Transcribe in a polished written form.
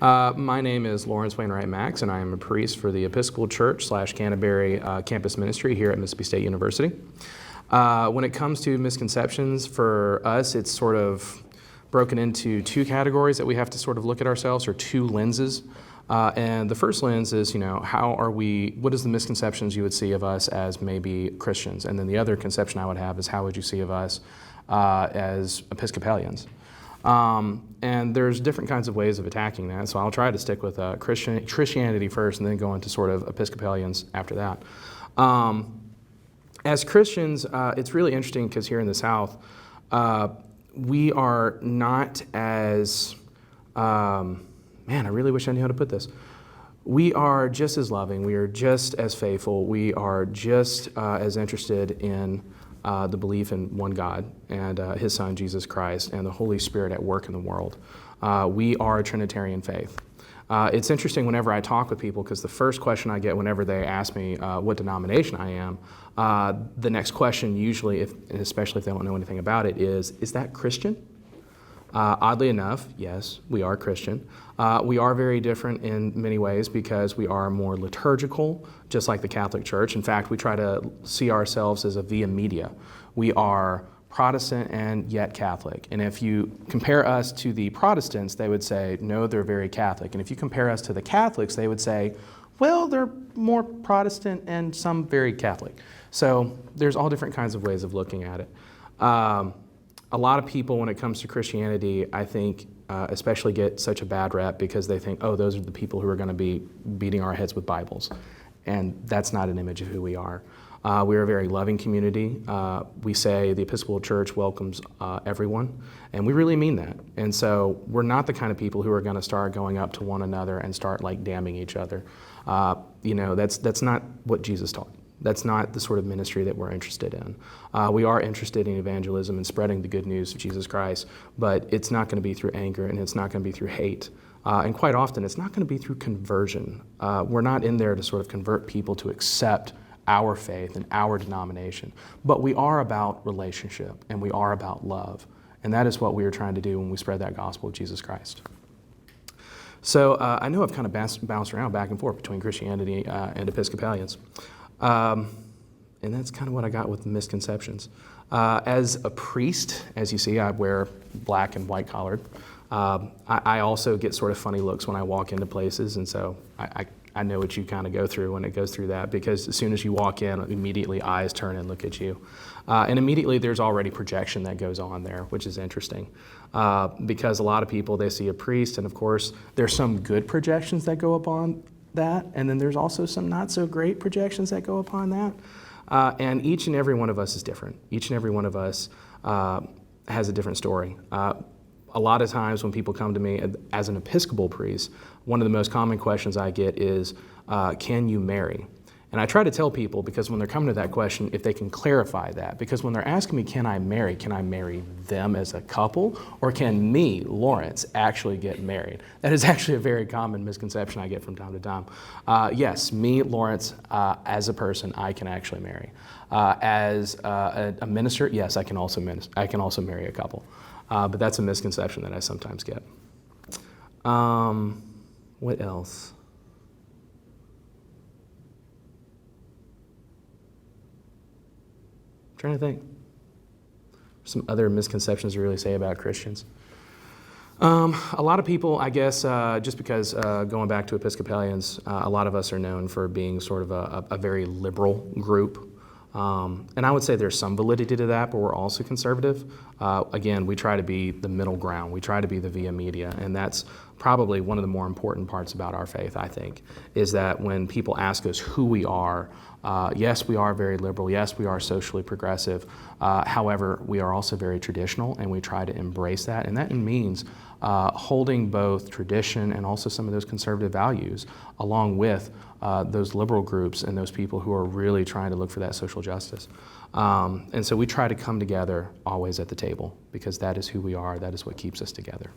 My name is Lawrence Wainwright Max, and I am a priest for the Episcopal Church / Canterbury campus ministry here at Mississippi State University. When it comes to misconceptions, for us, it's sort of broken into two categories that we have to sort of look at ourselves, or two lenses. And the first lens is, what is the misconceptions you would see of us as maybe Christians? And then the other conception I would have is, how would you see of us as Episcopalians? And there's different kinds of ways of attacking that, so I'll try to stick with Christianity first and then go into sort of Episcopalians after that. As Christians, it's really interesting because here in the South, we are not as, I really wish I knew how to put this. We are just as loving, we are just as faithful, we are just as interested in the belief in one God and His Son, Jesus Christ, and the Holy Spirit at work in the world. We are a Trinitarian faith. It's interesting whenever I talk with people, because the first question I get whenever they ask me what denomination I am, the next question usually, especially if they don't know anything about it, is that Christian? Oddly enough, yes, we are Christian. We are very different in many ways because we are more liturgical, just like the Catholic Church. In fact, we try to see ourselves as a via media. We are Protestant and yet Catholic. And if you compare us to the Protestants, they would say, no, they're very Catholic. And if you compare us to the Catholics, they would say, well, they're more Protestant and some very Catholic. So there's all different kinds of ways of looking at it. A lot of people, when it comes to Christianity, I think especially get such a bad rap because they think, oh, those are the people who are going to be beating our heads with Bibles. And that's not an image of who we are. We are a very loving community. We say the Episcopal Church welcomes everyone, and we really mean that. And so we're not the kind of people who are going to start going up to one another and start like damning each other. That's not what Jesus taught. That's not the sort of ministry that we're interested in. We are interested in evangelism and spreading the good news of Jesus Christ, but it's not going to be through anger, and it's not going to be through hate. And quite often, it's not going to be through conversion. We're not in there to sort of convert people to accept our faith and our denomination, but we are about relationship, and we are about love. And that is what we are trying to do when we spread that gospel of Jesus Christ. So I know I've kind of bounced around back and forth between Christianity and Episcopalians. And that's kind of what I got with the misconceptions. As a priest, as you see, I wear black and white collared. I also get sort of funny looks when I walk into places, and so I know what you kind of go through when it goes through that, because as soon as you walk in, immediately eyes turn and look at you. And immediately there's already projection that goes on there, which is interesting. Because a lot of people, they see a priest, and of course, there's some good projections that go upon that, and then there's also some not so great projections that go upon that. And each and every one of us is different. Each and every one of us has a different story. A lot of times when people come to me as an Episcopal priest, one of the most common questions I get is, can you marry? And I try to tell people, because when they're coming to that question, if they can clarify that. Because when they're asking me, can I marry them as a couple? Or can me, Lawrence, actually get married? That is actually a very common misconception I get from time to time. Yes, me, Lawrence, as a person, I can actually marry. As a minister, yes, I can also marry a couple. But that's a misconception that I sometimes get. What else? I'm trying to think. Some other misconceptions to really say about Christians. A lot of people, I guess, just because going back to Episcopalians, a lot of us are known for being sort of a very liberal group. And I would say there's some validity to that, but we're also conservative. Again, we try to be the middle ground. We try to be the via media, and that's probably one of the more important parts about our faith, I think, is that when people ask us who we are, yes, we are very liberal. Yes, we are socially progressive. However, we are also very traditional, and we try to embrace that. And that means holding both tradition and also some of those conservative values, along with those liberal groups and those people who are really trying to look for that social justice. And so we try to come together always at the table, because that is who we are. That is what keeps us together.